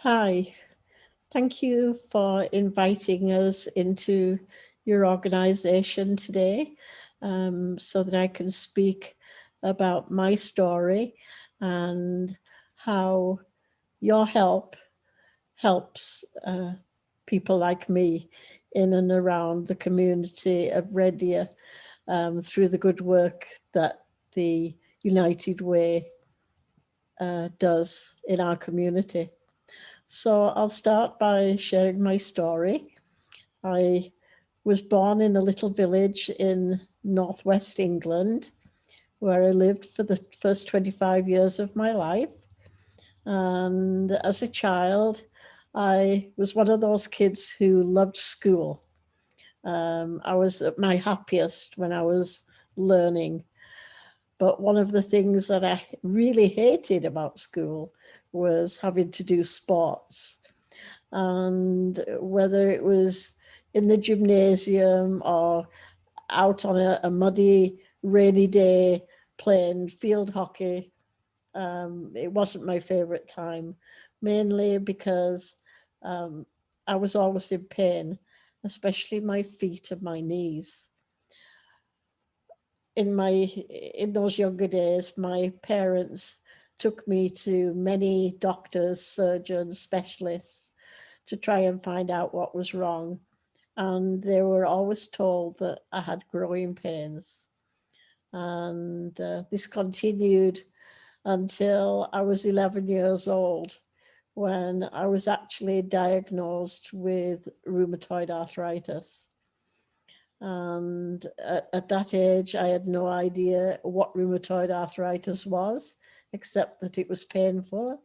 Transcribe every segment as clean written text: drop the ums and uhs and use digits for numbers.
Hi, thank you for inviting us into your organization today so that I can speak about my story and how your help helps people like me in and around the community of Red Deer through the good work that the United Way does in our community. So I'll start by sharing my story. I was born in a little village in northwest England where I lived for the first 25 years of my life. And as a child, I was one of those kids who loved school. I was at my happiest when I was learning. But one of the things that I really hated about school was having to do sports. And whether it was in the gymnasium or out on a muddy, rainy day playing field hockey, it wasn't my favorite time, mainly because I was always in pain, especially my feet and my knees. In those younger days, my parents took me to many doctors, surgeons, specialists to try and find out what was wrong. And they were always told that I had growing pains. And this continued until I was 11 years old when I was actually diagnosed with rheumatoid arthritis. And at that age, I had no idea what rheumatoid arthritis was, except that it was painful.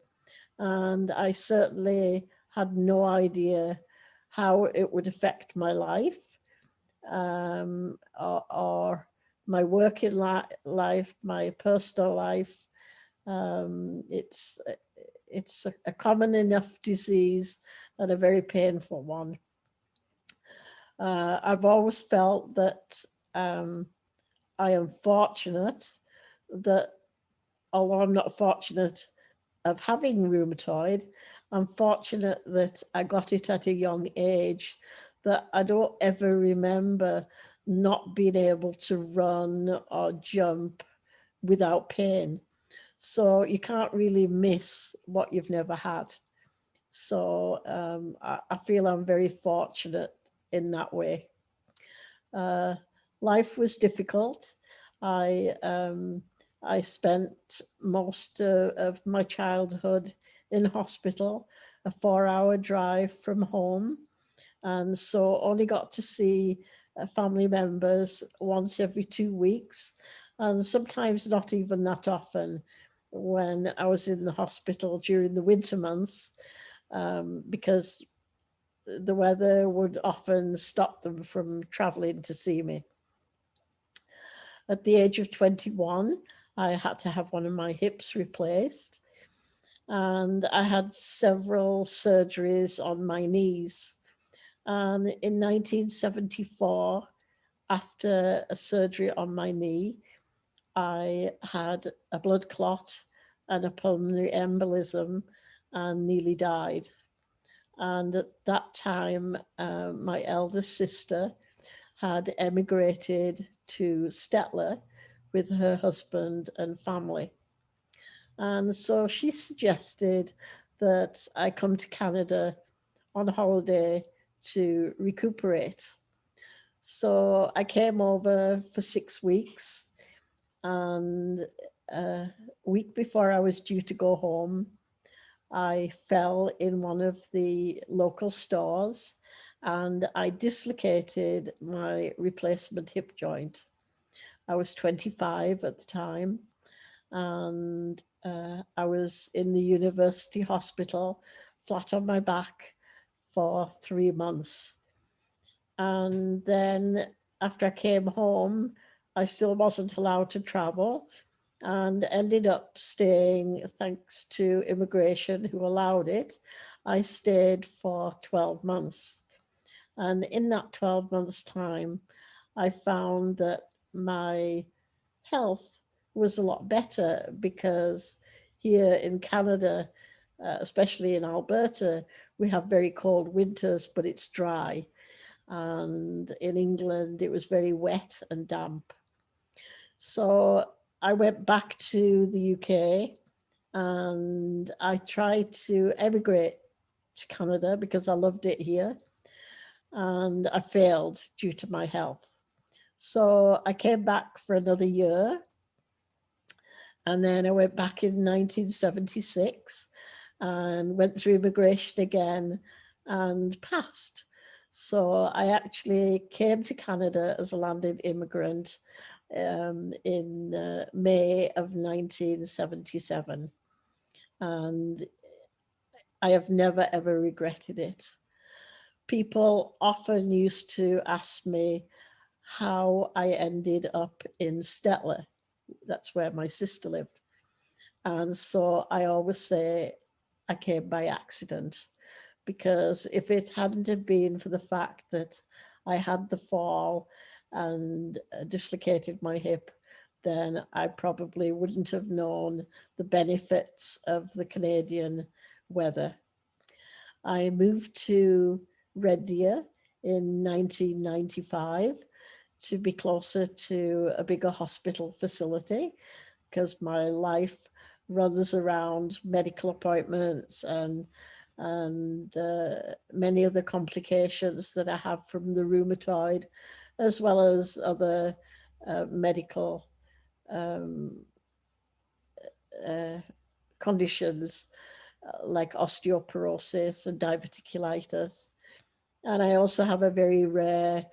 And I certainly had no idea how it would affect my life or my working life, my personal life. It's a common enough disease and a very painful one. I've always felt that I am fortunate that, although I'm not fortunate of having rheumatoid, I'm fortunate that I got it at a young age, that I don't ever remember not being able to run or jump without pain. So you can't really miss what you've never had. So I feel I'm very fortunate in that way. Uh, Life was difficult. I I spent most of my childhood in hospital, a 4-hour drive from home, and so only got to see family members once every 2 weeks, and sometimes not even that often when I was in the hospital during the winter months, because the weather would often stop them from traveling to see me. At the age of 21, I had to have one of my hips replaced, and I had several surgeries on my knees. And in 1974, after a surgery on my knee, I had a blood clot and a pulmonary embolism and nearly died. And at that time, my eldest sister had emigrated to Stettler with her husband and family. And so she suggested that I come to Canada on holiday to recuperate. So I came over for 6 weeks, and a week before I was due to go home, I fell in one of the local stores and I dislocated my replacement hip joint. I was 25 at the time, and I was in the university hospital flat on my back for 3 months. And then after I came home, I still wasn't allowed to travel and ended up staying, thanks to immigration who allowed it. I stayed for 12 months. And in that 12 months' time, I found that my health was a lot better because here in Canada, especially in Alberta, we have very cold winters, but it's dry. And in England, it was very wet and damp. So I went back to the UK and I tried to emigrate to Canada because I loved it here. And I failed due to my health. So I came back for another year. And then I went back in 1976 and went through immigration again and passed. So I actually came to Canada as a landed immigrant in May of 1977. And I have never, ever regretted it. People often used to ask me how I ended up in Stettler. That's where my sister lived. And so I always say I came by accident, because if it hadn't have been for the fact that I had the fall and dislocated my hip, then I probably wouldn't have known the benefits of the Canadian weather. I moved to Red Deer in 1995 to be closer to a bigger hospital facility, because my life runs around medical appointments and many other complications that I have from the rheumatoid, as well as other medical conditions like osteoporosis and diverticulitis. And I also have a very rare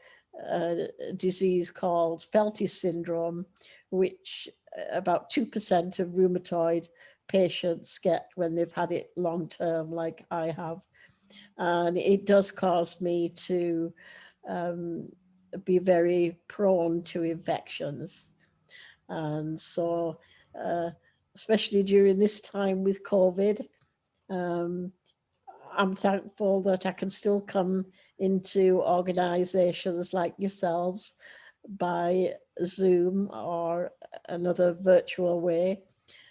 disease called Felty syndrome, which about 2% of rheumatoid patients get when they've had it long term, like I have. And it does cause me to be very prone to infections. And so, especially during this time with COVID, I'm thankful that I can still come into organizations like yourselves by Zoom or another virtual way,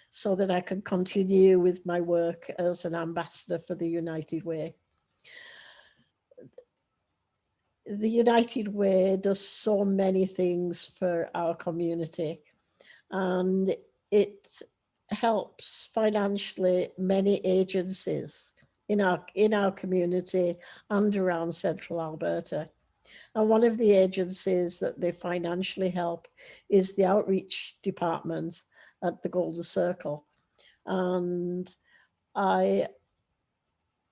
so that I can continue with my work as an ambassador for the United Way. The United Way does so many things for our community, and it helps financially many agencies in our community and around Central Alberta. And one of the agencies that they financially help is the outreach department at the Golden Circle. And I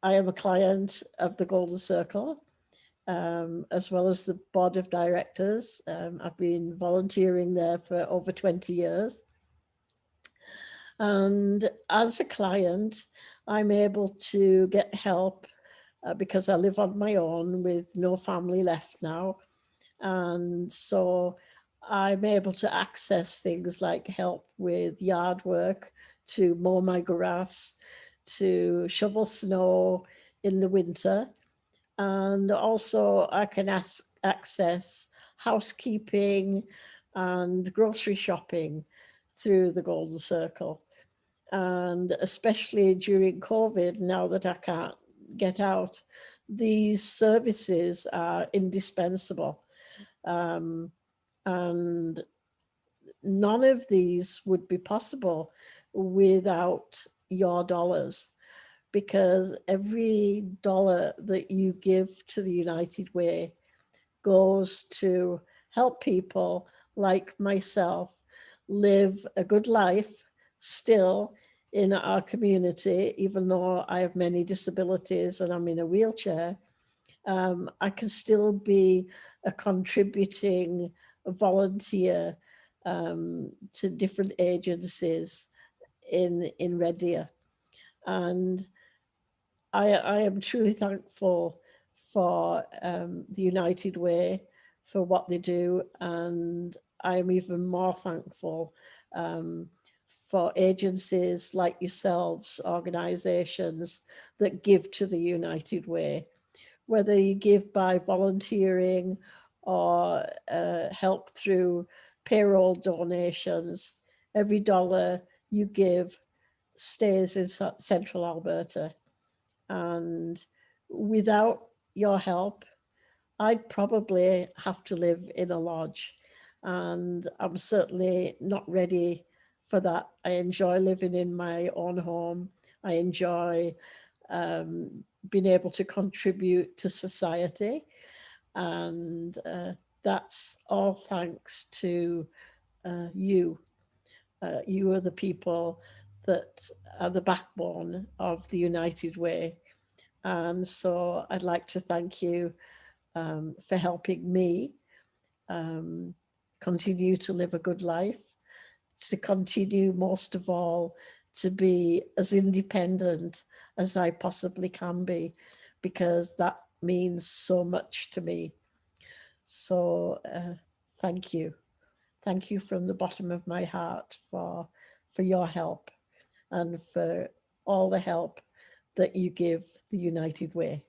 am a client of the Golden Circle, as well as the board of directors. I've been volunteering there for over 20 years. And as a client, I'm able to get help because I live on my own with no family left now. And so I'm able to access things like help with yard work, to mow my grass, to shovel snow in the winter. And also I can access housekeeping and grocery shopping through the Golden Circle. And especially during COVID, now that I can't get out, these services are indispensable. And none of these would be possible without your dollars, because every dollar that you give to the United Way goes to help people like myself live a good life still in our community. Even though I have many disabilities and I'm in a wheelchair, I can still be a contributing volunteer to different agencies in Red Deer. And I am truly thankful for the United Way, for what they do. And I am even more thankful for agencies like yourselves, organizations that give to the United Way, whether you give by volunteering or help through payroll donations. Every dollar you give stays in Central Alberta. And without your help, I'd probably have to live in a lodge. And I'm certainly not ready for that. I enjoy living in my own home. I enjoy being able to contribute to society. And that's all thanks to you. You are the people that are the backbone of the United Way. And so I'd like to thank you for helping me um, continue to live a good life, to continue, most of all, to be as independent as I possibly can be, because that means so much to me. So thank you. Thank you from the bottom of my heart for your help and for all the help that you give the United Way.